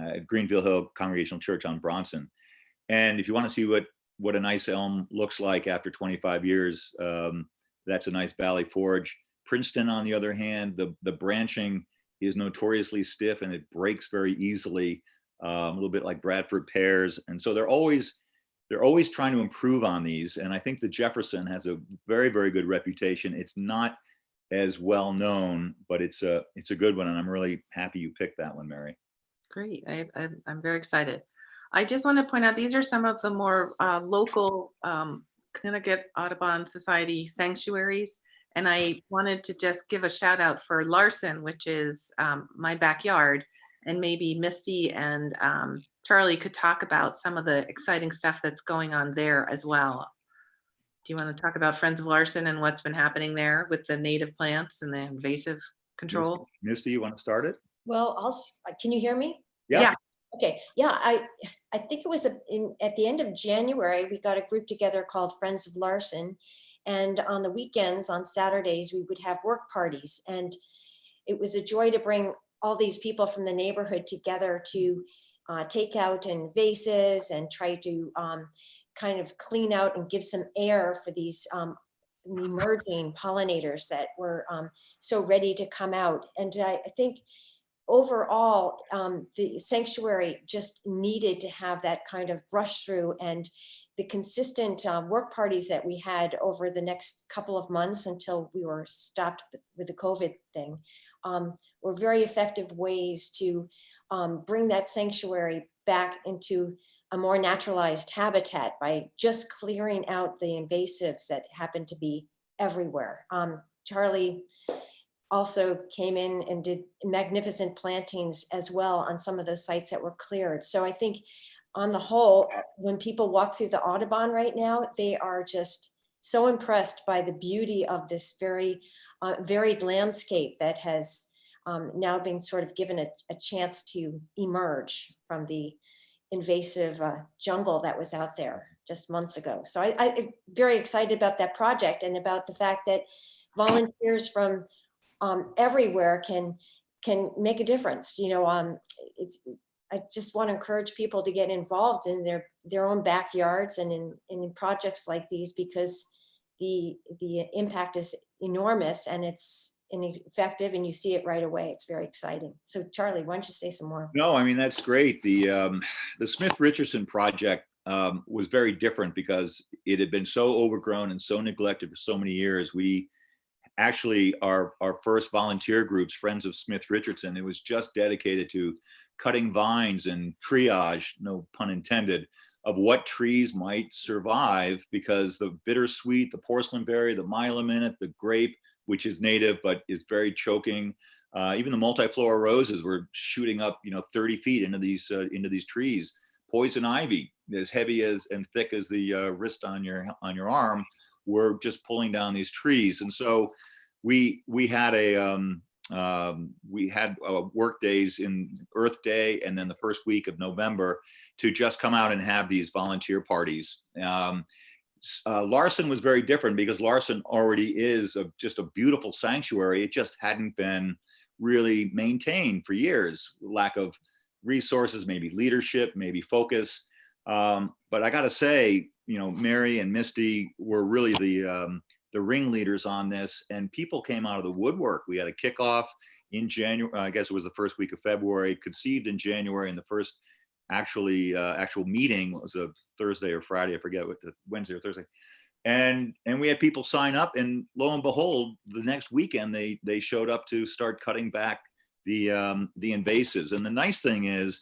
at Greenfield Hill Congregational Church on Bronson. And if you want to see what a nice elm looks like after 25 years, that's a nice Valley Forge. Princeton, on the other hand, the branching is notoriously stiff and it breaks very easily, a little bit like Bradford pears. And so they're always trying to improve on these. And I think the Jefferson has a very, very good reputation. It's not as well known, but it's a good one. And I'm really happy you picked that one, Mary. Great. I'm very excited. I just want to point out, these are some of the more local Connecticut Audubon Society sanctuaries. And I wanted to just give a shout out for Larson, which is my backyard, and maybe Misty and Charlie could talk about some of the exciting stuff that's going on there as well. Do you want to talk about Friends of Larson and what's been happening there with the native plants and the invasive control? Misty, you want to start it? Well, can you hear me? Yeah. Okay. Yeah, I think it was at the end of January, we got a group together called Friends of Larson. And on the weekends, on Saturdays, we would have work parties. And it was a joy to bring all these people from the neighborhood together to take out invasives and try to kind of clean out and give some air for these emerging pollinators that were so ready to come out. And I think overall, the sanctuary just needed to have that kind of brush through, and the consistent work parties that we had over the next couple of months until we were stopped with the COVID thing were very effective ways to bring that sanctuary back into a more naturalized habitat by just clearing out the invasives that happen to be everywhere. Charlie also came in and did magnificent plantings as well on some of those sites that were cleared. So I think on the whole, when people walk through the Audubon right now, they are just so impressed by the beauty of this very varied landscape that has now been sort of given a chance to emerge from the invasive jungle that was out there just months ago. So I'm very excited about that project and about the fact that volunteers from everywhere can make a difference. You know, I just want to encourage people to get involved in their own backyards and in projects like these, because the impact is enormous and it's effective, and you see it right away. It's very exciting. So Charlie, why don't you say some more? No, I mean, that's great. The Smith Richardson project was very different because it had been so overgrown and so neglected for so many years. We actually, our first volunteer groups, Friends of Smith Richardson, it was just dedicated to cutting vines and triage, no pun intended, of what trees might survive, because the bittersweet, the porcelain berry, the myelominute, the grape, which is native but is very choking. Even the multiflora roses were shooting up, 30 feet into these trees. Poison ivy, as heavy as and thick as the wrist on your arm, were just pulling down these trees. And so we had work days in Earth Day and then the first week of November to just come out and have these volunteer parties. Larson was very different because Larson already is just a beautiful sanctuary. It just hadn't been really maintained for years. Lack of resources, maybe leadership, maybe focus. But I got to say, Mary and Misty were really the ringleaders on this, and people came out of the woodwork. We had a kickoff in January. I guess it was the first week of February, conceived in January, and the first actual meeting was a Thursday or Friday, I forget what, Wednesday or Thursday. And we had people sign up, and lo and behold, the next weekend they showed up to start cutting back the invasives. And the nice thing is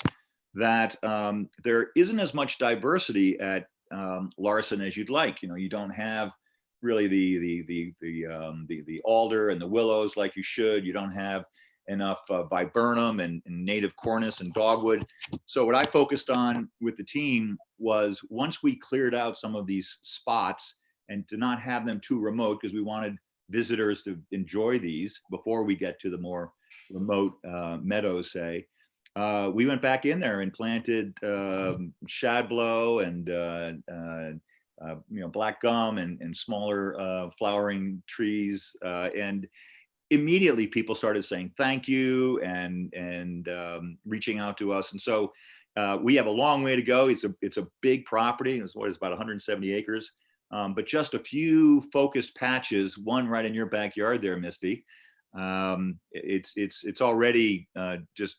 that there isn't as much diversity at Larson as you'd like. You don't have really the alder and the willows like you should. You don't have enough viburnum and native cornus and dogwood. So what I focused on with the team was, once we cleared out some of these spots and to not have them too remote, because we wanted visitors to enjoy these before we get to the more remote meadows, say, we went back in there and planted shadblow and black gum and smaller flowering trees, and immediately people started saying thank you and reaching out to us. And so we have a long way to go. It's a big property. It's about 170 acres, but just a few focused patches, one right in your backyard there, Misty. It's already just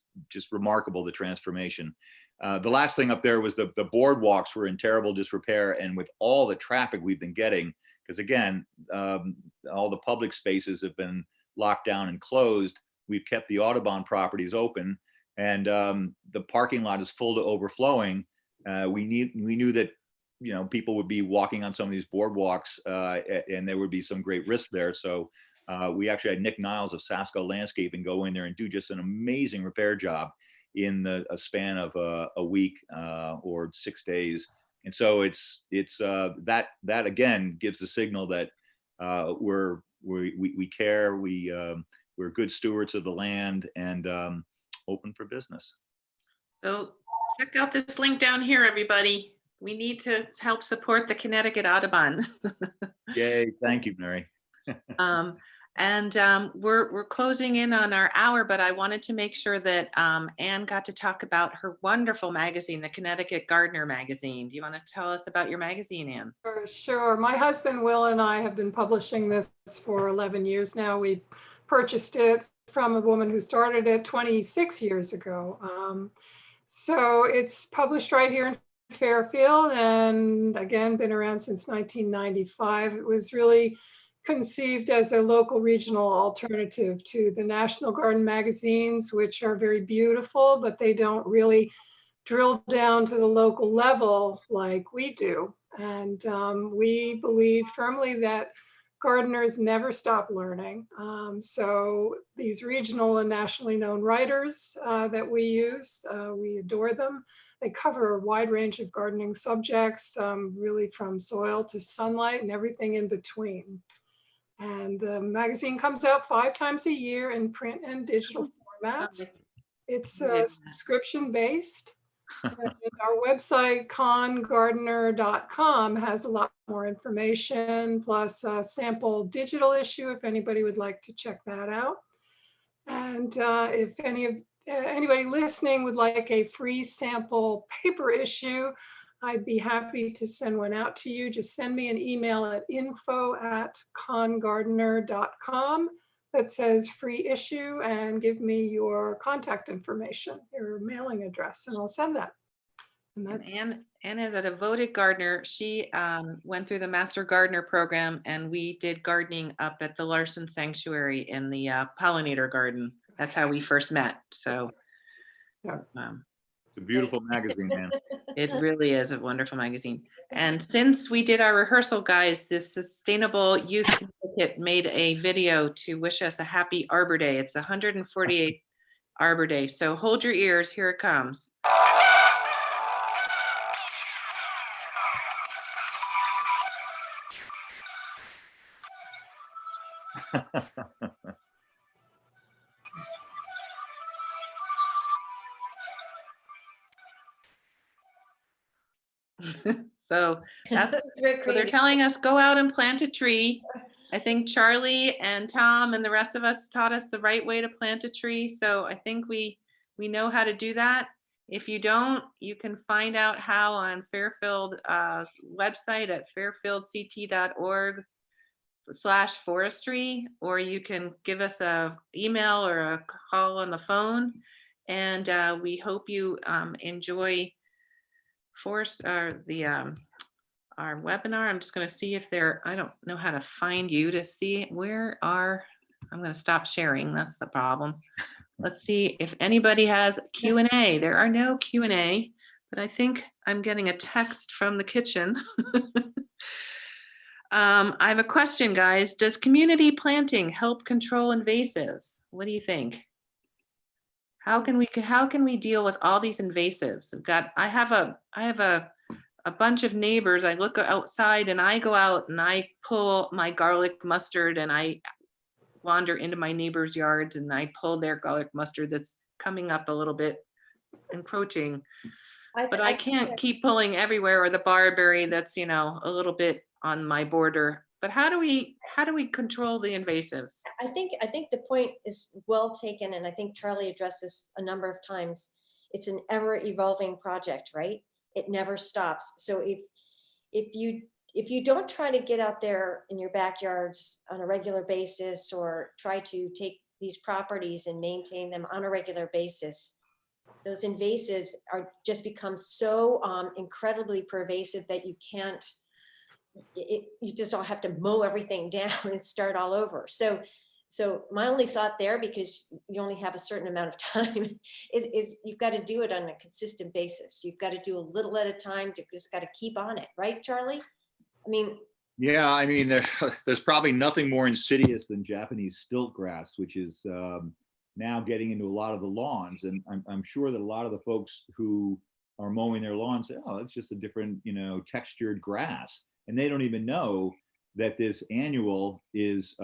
remarkable, the transformation. The last thing up there was the boardwalks were in terrible disrepair, and with all the traffic we've been getting, because again, all the public spaces have been locked down and closed, we've kept the Audubon properties open, and the parking lot is full to overflowing. We knew that people would be walking on some of these boardwalks, and there would be some great risk there. So we actually had Nick Niles of Sasko Landscaping go in there and do just an amazing repair job in a span of a week or 6 days. And so it's that again gives the signal that we care, we're good stewards of the land, and open for business. So check out this link down here, everybody. We need to help support the Connecticut Audubon. Yay, thank you, Mary. We're closing in on our hour, but I wanted to make sure that Anne got to talk about her wonderful magazine, the Connecticut Gardener magazine. Do you want to tell us about your magazine, Anne? Sure. My husband, Will, and I have been publishing this for 11 years now. We purchased it from a woman who started it 26 years ago. So it's published right here in Fairfield, and again, been around since 1995. It was really conceived as a local regional alternative to the National Garden magazines, which are very beautiful, but they don't really drill down to the local level like we do. And we believe firmly that gardeners never stop learning. So these regional and nationally known writers that we use, we adore them. They cover a wide range of gardening subjects, really from soil to sunlight and everything in between. And the magazine comes out 5 times a year in print and digital formats. It's subscription based. And our website, congardener.com, has a lot more information, plus a sample digital issue if anybody would like to check that out. And if anybody listening would like a free sample paper issue, I'd be happy to send one out to you. Just send me an email at info@congardener.com that says free issue and give me your contact information, your mailing address, and I'll send that. And that's Anne is a devoted gardener. She went through the Master Gardener program, and we did gardening up at the Larson Sanctuary in the pollinator garden. That's how we first met. So It's a beautiful magazine, man. it really is a wonderful magazine. And since we did our rehearsal, guys, the Sustainable Youth Syndicate made a video to wish us a happy Arbor Day. It's the 148th Arbor Day. So hold your ears. Here it comes. So that's Very so they're creative. telling us go out and plant a tree. I think Charlie and Tom and the rest of us taught us the right way to plant a tree. So I think we know how to do that. If you don't, you can find out how on Fairfield website at fairfieldct.org/forestry, or you can give us a email or a call on the phone. And we hope you enjoy our webinar. I'm just going to see if I don't know how to find you to see I'm going to stop sharing. That's the problem. Let's see if anybody has Q&A. There are no Q&A, but I think I'm getting a text from the kitchen. I have a question, guys. Does community planting help control invasives? What do you think? How can we deal with all these invasives? I have a bunch of neighbors. I look outside and I go out and I pull my garlic mustard and I wander into my neighbors' yards and I pull their garlic mustard that's coming up a little bit, encroaching. But I can't keep pulling everywhere, or the barberry that's, a little bit on my border. But how do we control the invasives? I think the point is well taken, and I think Charlie addressed this a number of times. It's an ever evolving project, right? It never stops. So if you don't try to get out there in your backyards on a regular basis, or try to take these properties and maintain them on a regular basis, those invasives just become so incredibly pervasive that you can't. You just all have to mow everything down and start all over. So my only thought there, because you only have a certain amount of time, is you've got to do it on a consistent basis. You've got to do a little at a time. You just got to keep on it, right, Charlie? Yeah, there's probably nothing more insidious than Japanese stilt grass, which is now getting into a lot of the lawns. And I'm sure that a lot of the folks who are mowing their lawns say, oh, it's just a different, textured grass. And they don't even know that this annual is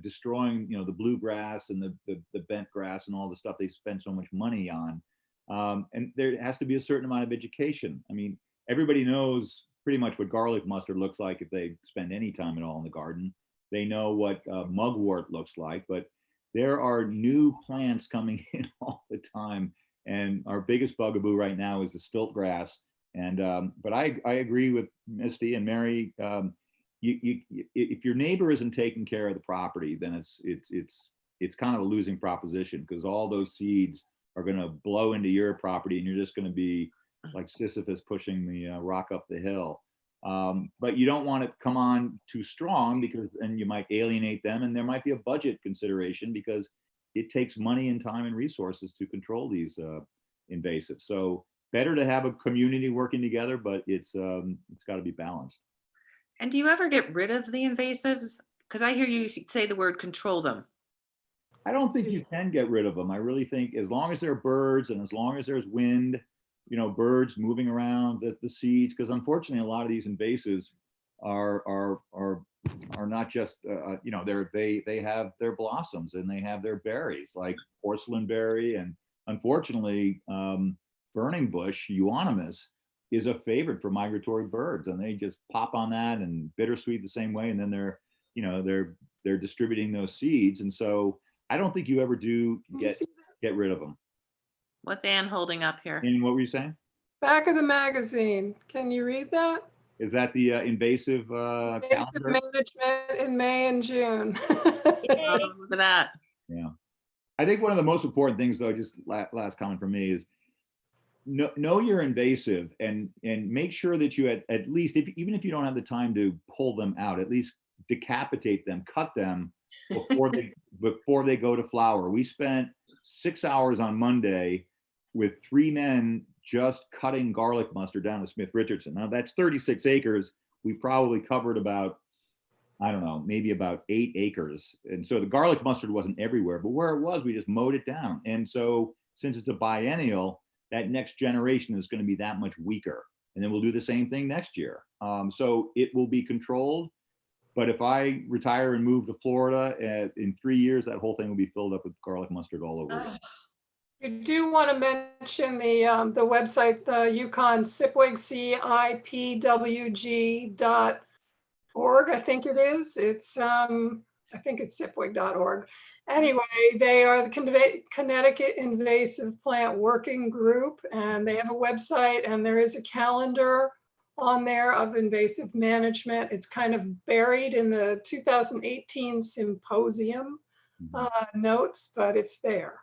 destroying, the bluegrass and the bent grass and all the stuff they spend so much money on. And there has to be a certain amount of education. Everybody knows pretty much what garlic mustard looks like if they spend any time at all in the garden. They know what mugwort looks like, but there are new plants coming in all the time. And our biggest bugaboo right now is the stilt grass. And but I agree with Misty and Mary. If your neighbor isn't taking care of the property, then it's kind of a losing proposition, because all those seeds are going to blow into your property, and you're just going to be like Sisyphus pushing the rock up the hill. But you don't want to come on too strong, and you might alienate them, and there might be a budget consideration, because it takes money and time and resources to control these invasives. So better to have a community working together, but it's got to be balanced. And do you ever get rid of the invasives? Because I hear you say the word control them. I don't think you can get rid of them. I really think as long as they're birds and as long as there's wind, birds moving around the seeds, because unfortunately a lot of these invasives are not just they have their blossoms and they have their berries like porcelain berry, and unfortunately burning bush euonymus is a favorite for migratory birds, and they just pop on that, and bittersweet the same way, and then they're distributing those seeds, and so I don't think you ever do Can you see get rid of them. What's Ann holding up here? And what were you saying? back of the magazine? Can you read that? Is that the invasive Invasive calendar? management in May and June. Oh, look at that. Yeah. I think one of the most important things, though, just last comment from me, is know you're invasive, and make sure that you at least, even if you don't have the time to pull them out, at least decapitate them, cut them before they go to flower. We spent 6 hours on Monday with 3 men just cutting garlic mustard down to Smith Richardson. Now that's 36 acres. We probably covered about, I don't know, maybe about 8 acres. And so the garlic mustard wasn't everywhere, but where it was, we just mowed it down. And so since it's a biennial, that next generation is going to be that much weaker. And then we'll do the same thing next year. So it will be controlled. But if I retire and move to Florida in 3 years, that whole thing will be filled up with garlic mustard all over again. You do want to mention the website, the Yukon CIPWG, CIPWG.org, I think it is. It's, I think it's CIPWG.org. Anyway, they are the Connecticut Invasive Plant Working Group, and they have a website, and there is a calendar on there of invasive management. It's kind of buried in the 2018 symposium notes, but it's there.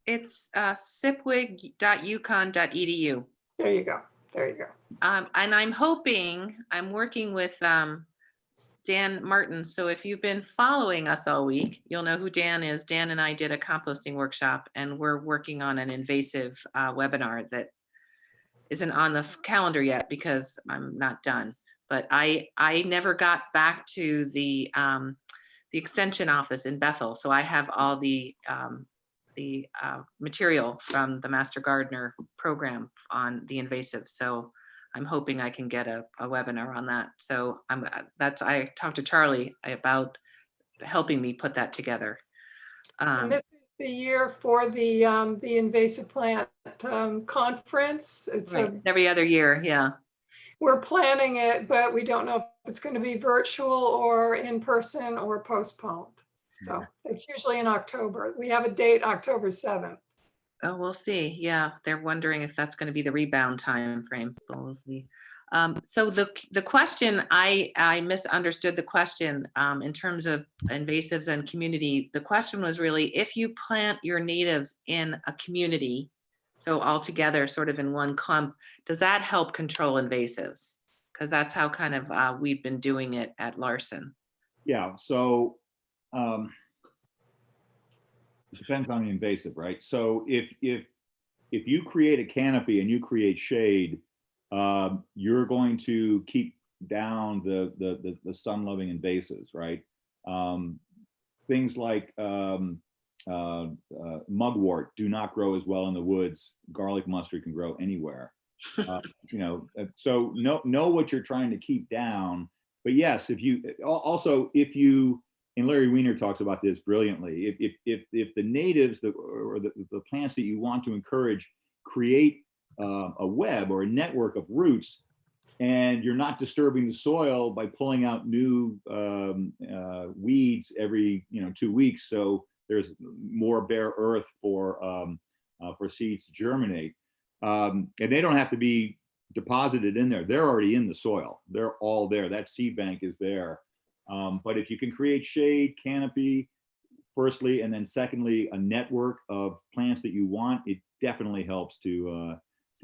It's cipwig.yukon.edu. There you go. There you go. And I'm working with Dan Martin. So if you've been following us all week, you'll know who Dan is. Dan and I did a composting workshop, and we're working on an invasive webinar that isn't on the calendar yet because I'm not done. But I never got back to the extension office in Bethel. So I have all the material from the Master Gardener program on the invasive. So I'm hoping I can get a webinar on that. So I talked to Charlie about helping me put that together. And this is the year for the invasive plant conference. It's right, every other year. Yeah. We're planning it, but we don't know if it's going to be virtual or in person or postponed. So it's usually in October. We have a date, October 7th. Oh, we'll see. Yeah, they're wondering if that's going to be the rebound time frame. We'll see. So the question, I misunderstood the question in terms of invasives and community. The question was really, if you plant your natives in a community, so all together sort of in one clump, does that help control invasives? Because that's how kind of we've been doing it at Larson. Yeah, so it depends on the invasive, right? So if you create a canopy and you create shade, you're going to keep down the sun-loving invasives, right? Things like mugwort do not grow as well in the woods. Garlic mustard can grow anywhere. So know what you're trying to keep down. But yes, if you, and Larry Weiner talks about this brilliantly, if the natives or the plants that you want to encourage create a web or a network of roots, and you're not disturbing the soil by pulling out new weeds every 2 weeks, so there's more bare earth for seeds to germinate, and they don't have to be deposited in there. They're already in the soil. They're all there. That seed bank is there. But if you can create shade, canopy, firstly, and then secondly, a network of plants that you want, it definitely helps to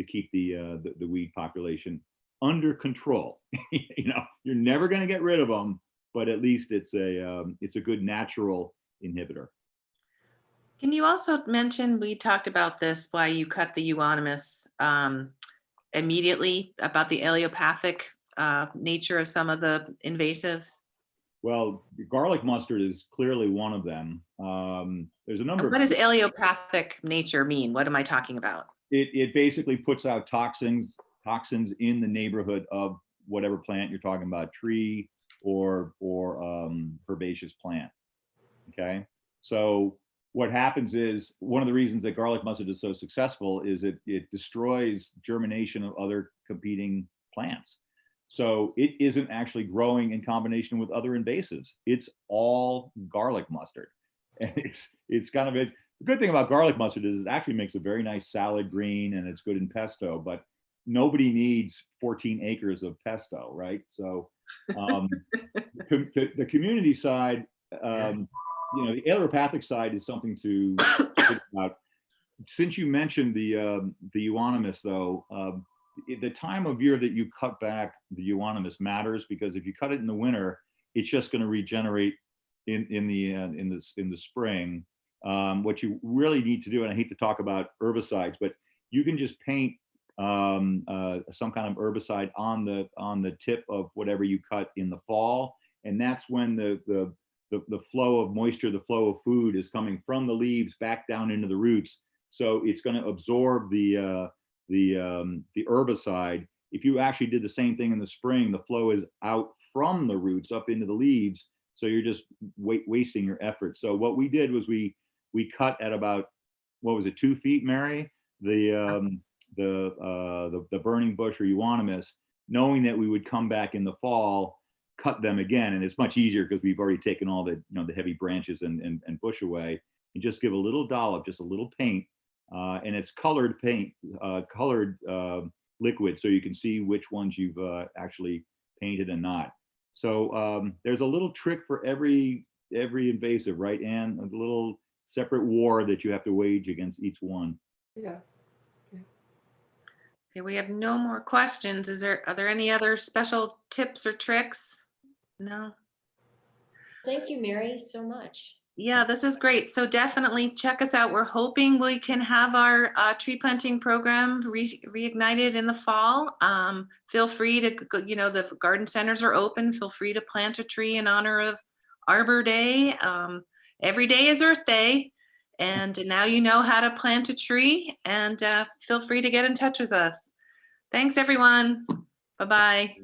keep the weed population under control. You're never going to get rid of them, but at least it's a good natural inhibitor. Can you also mention, we talked about this, why you cut the euonymus immediately, about the allelopathic nature of some of the invasives? Well, garlic mustard is clearly one of them. There's a number And of what does allelopathic nature mean? What am I talking about? it basically puts out toxins in the neighborhood of whatever plant you're talking about, tree or herbaceous plant. Okay, so what happens is one of the reasons that garlic mustard is so successful is it destroys germination of other competing plants. So it isn't actually growing in combination with other invasives. It's all garlic mustard. And it's kind of it. The good thing about garlic mustard is it actually makes a very nice salad green and it's good in pesto, but nobody needs 14 acres of pesto, right? So the community side, the allelopathic side is something to think about. Since you mentioned the euonymus, though, the time of year that you cut back the euonymus matters, because if you cut it in the winter, it's just going to regenerate in the spring. What you really need to do, and I hate to talk about herbicides, but you can just paint some kind of herbicide on the tip of whatever you cut in the fall, and that's when the flow of moisture, the flow of food is coming from the leaves back down into the roots. So it's going to absorb the herbicide. If you actually did the same thing in the spring, the flow is out from the roots up into the leaves. So you're just wasting your effort. So what we did was we cut at about, what was it, 2 feet, Mary? The burning bush or euonymus, knowing that we would come back in the fall, cut them again, and it's much easier because we've already taken all the the heavy branches and bush away, and just give a little dollop, just a little paint, and it's colored paint, colored liquid, so you can see which ones you've actually painted and not. So there's a little trick for every invasive, right, Anne? A little separate war that you have to wage against each one. Yeah. Okay, we have no more questions. Are there any other special tips or tricks? No? Thank you, Mary, so much. Yeah, this is great. So definitely check us out. We're hoping we can have our tree planting program reignited in the fall. Feel free to, the garden centers are open. Feel free to plant a tree in honor of Arbor Day. Every day is Earth Day. And now you know how to plant a tree, and feel free to get in touch with us. Thanks, everyone. Bye-bye.